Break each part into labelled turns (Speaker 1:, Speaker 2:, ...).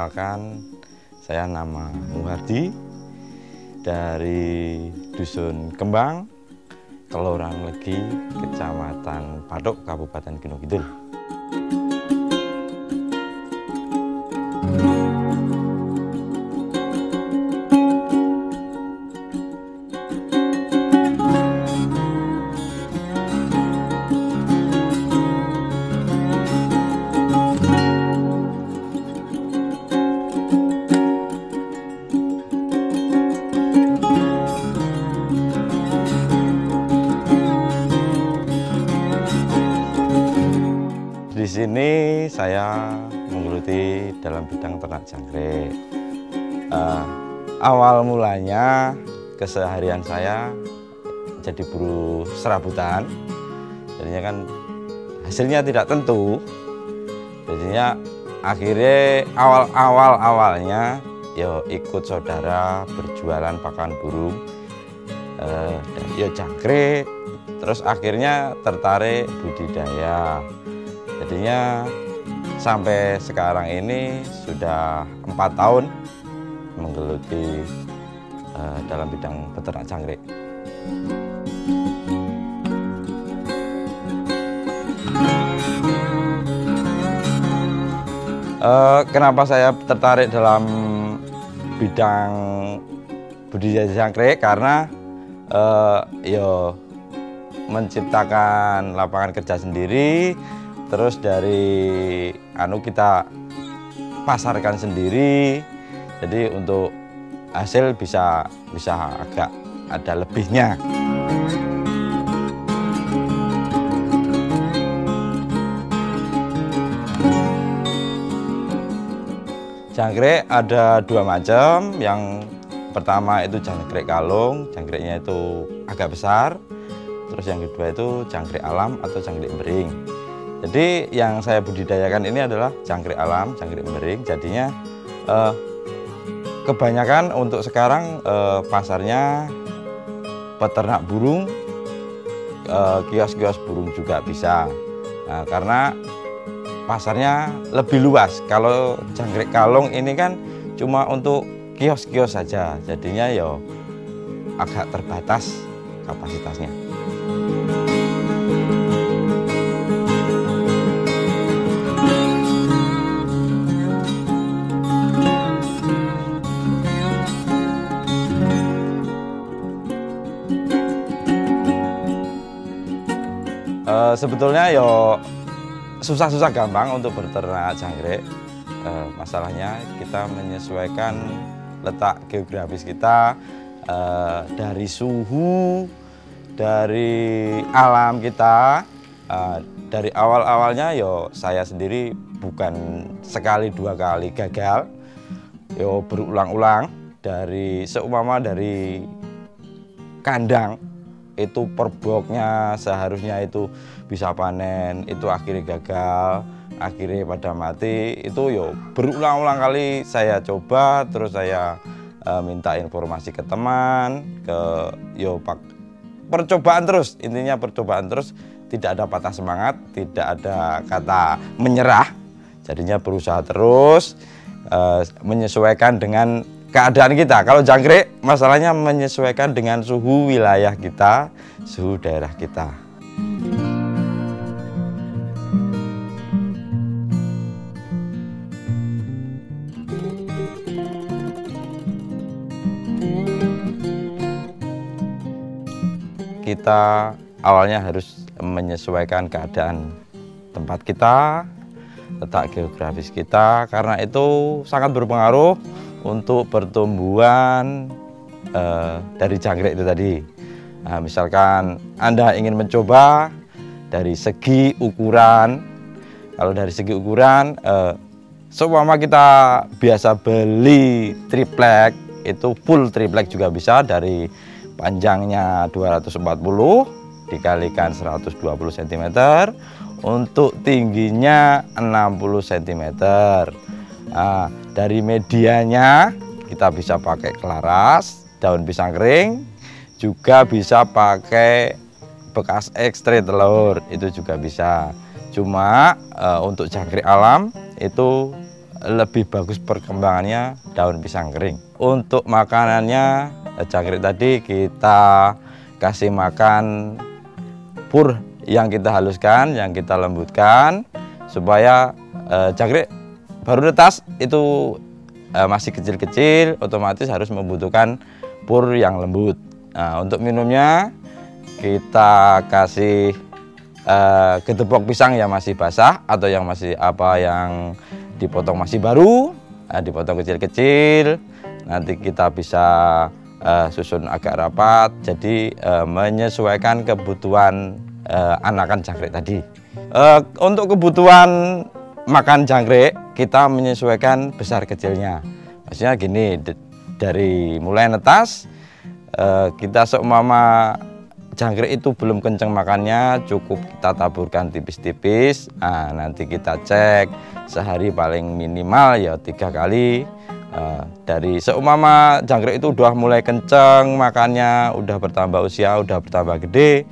Speaker 1: Perkenalkan, saya nama Muhardi dari Dusun Kembang, Kelurahan Legi, Kecamatan Patok, Kabupaten Gunung Kidul. Di sini saya menggeluti dalam bidang ternak jangkrik. Awal mulanya keseharian saya jadi buruh serabutan. Jadinya kan hasilnya tidak tentu. Jadinya akhirnya awalnya ikut saudara berjualan pakan burung, jangkrik. Terus akhirnya tertarik budidaya. Jadinya sampai sekarang ini sudah 4 tahun menggeluti dalam bidang peternak jangkrik. Kenapa saya tertarik dalam bidang budidaya jangkrik? Karena menciptakan lapangan kerja sendiri. Terus dari kita pasarkan sendiri, jadi untuk hasil bisa agak ada lebihnya. Jangkrik ada 2 macam. Yang pertama itu jangkrik kalung, jangkriknya itu agak besar. Terus yang kedua itu jangkrik alam atau jangkrik bering. Jadi yang saya budidayakan ini adalah jangkrik alam, jangkrik bering. Jadinya kebanyakan untuk sekarang pasarnya peternak burung, kios-kios burung juga bisa. Karena pasarnya lebih luas. Kalau jangkrik kalung ini kan cuma untuk kios-kios saja. Jadinya agak terbatas kapasitasnya. Sebetulnya susah-susah gampang untuk berternak jangkrik. Masalahnya kita menyesuaikan letak geografis kita, dari suhu, dari alam kita. Dari awal-awalnya saya sendiri bukan sekali 2 kali gagal, berulang-ulang. Seumpama dari kandang itu perboknya seharusnya itu bisa panen, itu akhirnya gagal, akhirnya pada mati. Itu berulang-ulang kali saya coba, terus saya minta informasi ke teman, percobaan terus. Intinya percobaan terus, tidak ada patah semangat, tidak ada kata menyerah. Jadinya berusaha terus, menyesuaikan dengan keadaan kita. Kalau jangkrik masalahnya menyesuaikan dengan suhu wilayah kita, suhu daerah kita. Kita awalnya harus menyesuaikan keadaan tempat kita, letak geografis kita, karena itu sangat berpengaruh untuk pertumbuhan dari jangkrik itu tadi. Misalkan Anda ingin mencoba dari segi ukuran. Kalau dari segi ukuran, seumpama kita biasa beli triplek, itu full triplek juga bisa. Dari panjangnya 240 dikalikan 120 cm, untuk tingginya 60 cm. Dari medianya kita bisa pakai kelaras, daun pisang kering, juga bisa pakai bekas ekstrak telur, itu juga bisa. Cuma untuk jangkrik alam itu lebih bagus perkembangannya daun pisang kering. Untuk makanannya jangkrik tadi kita kasih makan pur yang kita haluskan, yang kita lembutkan, supaya jangkrik baru netas itu masih kecil-kecil, otomatis harus membutuhkan pur yang lembut. Nah, untuk minumnya kita kasih gedebok pisang yang masih basah atau yang masih yang dipotong masih baru, dipotong kecil-kecil. Nanti kita bisa susun agak rapat, jadi menyesuaikan kebutuhan anakan jangkrik tadi. Untuk kebutuhan makan jangkrik kita menyesuaikan besar kecilnya. Maksudnya gini, dari mulai netas kita seumpama jangkrik itu belum kenceng makannya, cukup kita taburkan tipis-tipis. Nah, nanti kita cek sehari paling minimal ya 3 kali. Dari seumpama jangkrik itu udah mulai kenceng makannya, udah bertambah usia, udah bertambah gede,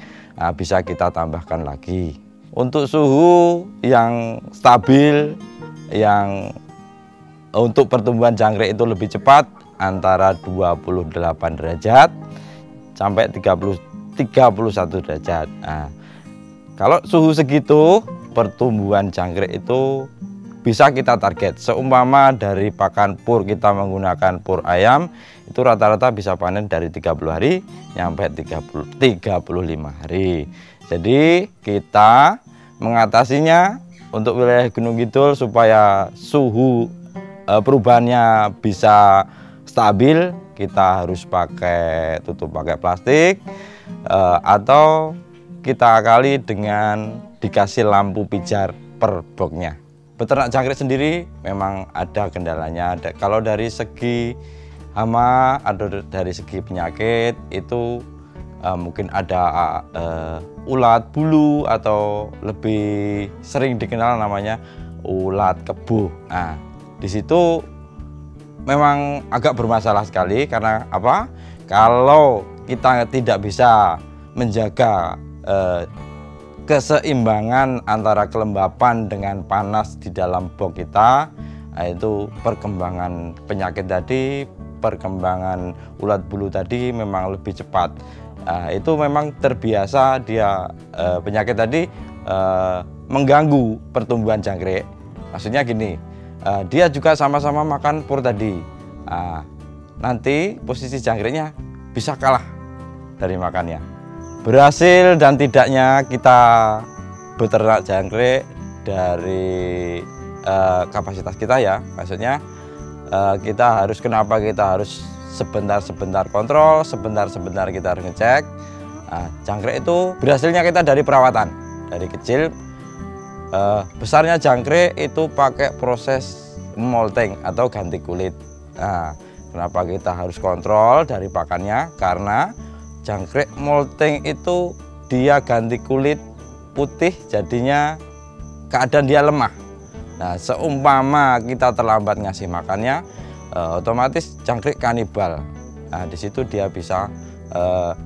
Speaker 1: bisa kita tambahkan lagi. Untuk suhu yang stabil, yang untuk pertumbuhan jangkrik itu lebih cepat, antara 28 derajat sampai 31 derajat. Nah, kalau suhu segitu, pertumbuhan jangkrik itu bisa kita target. Seumpama dari pakan pur kita menggunakan pur ayam, itu rata-rata bisa panen dari 30 hari sampai 35 hari. Jadi kita mengatasinya untuk wilayah Gunung Kidul supaya suhu perubahannya bisa stabil, kita harus tutup pakai plastik, atau kita akali dengan dikasih lampu pijar per boxnya. Peternak jangkrik sendiri memang ada kendalanya. Kalau dari segi hama atau dari segi penyakit itu mungkin ada ulat bulu atau lebih sering dikenal namanya ulat kebo. Nah, di situ memang agak bermasalah sekali karena apa? Kalau kita tidak bisa menjaga keseimbangan antara kelembapan dengan panas di dalam box kita, itu perkembangan penyakit tadi, perkembangan ulat bulu tadi memang lebih cepat. Itu memang terbiasa dia penyakit tadi mengganggu pertumbuhan jangkrik. Maksudnya gini, dia juga sama-sama makan pur tadi. Nanti posisi jangkriknya bisa kalah dari makannya. Berhasil dan tidaknya kita beternak jangkrik dari kapasitas kita ya, maksudnya kita harus, kenapa kita harus sebentar-sebentar kontrol, sebentar-sebentar kita harus ngecek. Jangkrik itu berhasilnya kita dari perawatan, dari kecil. Besarnya jangkrik itu pakai proses molting atau ganti kulit. Kenapa kita harus kontrol dari pakannya? Karena jangkrik molting itu dia ganti kulit putih, jadinya keadaan dia lemah. Nah, seumpama kita terlambat ngasih makannya, otomatis jangkrik kanibal. Nah, di situ dia bisa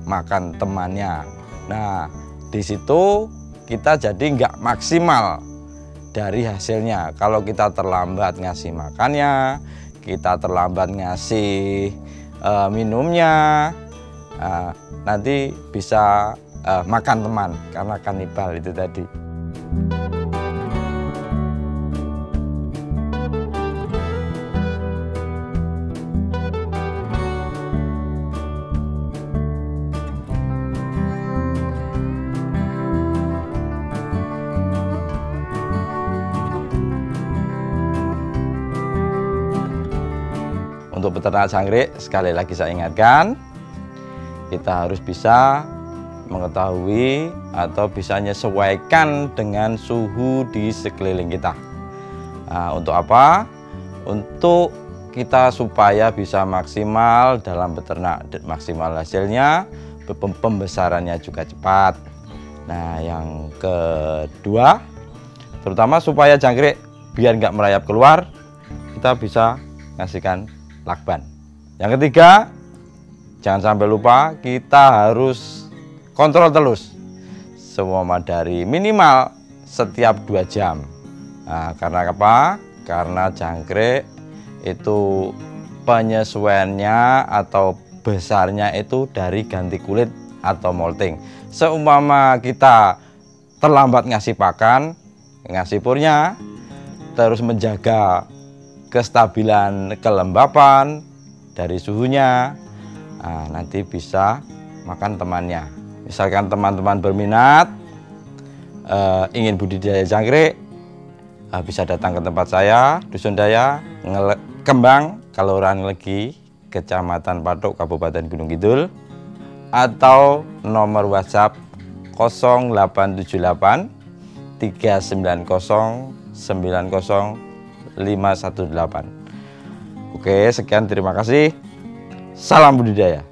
Speaker 1: makan temannya. Nah, di situ kita jadi nggak maksimal dari hasilnya. Kalau kita terlambat ngasih makannya, kita terlambat ngasih minumnya, nanti bisa makan teman karena kanibal itu tadi. Untuk peternak jangkrik, sekali lagi saya ingatkan, kita harus bisa mengetahui atau bisa menyesuaikan dengan suhu di sekeliling kita. Untuk apa? Untuk kita supaya bisa maksimal dalam beternak, maksimal hasilnya, pembesarannya juga cepat. Nah, yang kedua, terutama supaya jangkrik biar nggak merayap keluar, kita bisa ngasihkan lakban. Yang ketiga, jangan sampai lupa kita harus kontrol terus semua dari minimal setiap 2 jam. Karena apa? karena jangkrik itu penyesuaiannya atau besarnya itu dari ganti kulit atau molting. Seumpama kita terlambat ngasih pakan, ngasih purnya, terus menjaga kestabilan kelembapan dari suhunya, nah, nanti bisa makan temannya. Misalkan teman-teman berminat ingin budidaya jangkrik, bisa datang ke tempat saya, Dusun Daya, Kembang, Kelurahan Legi, Kecamatan Patok, Kabupaten Gunung Kidul, atau nomor WhatsApp 0878 390 90518. Oke, sekian, terima kasih. Salam budidaya.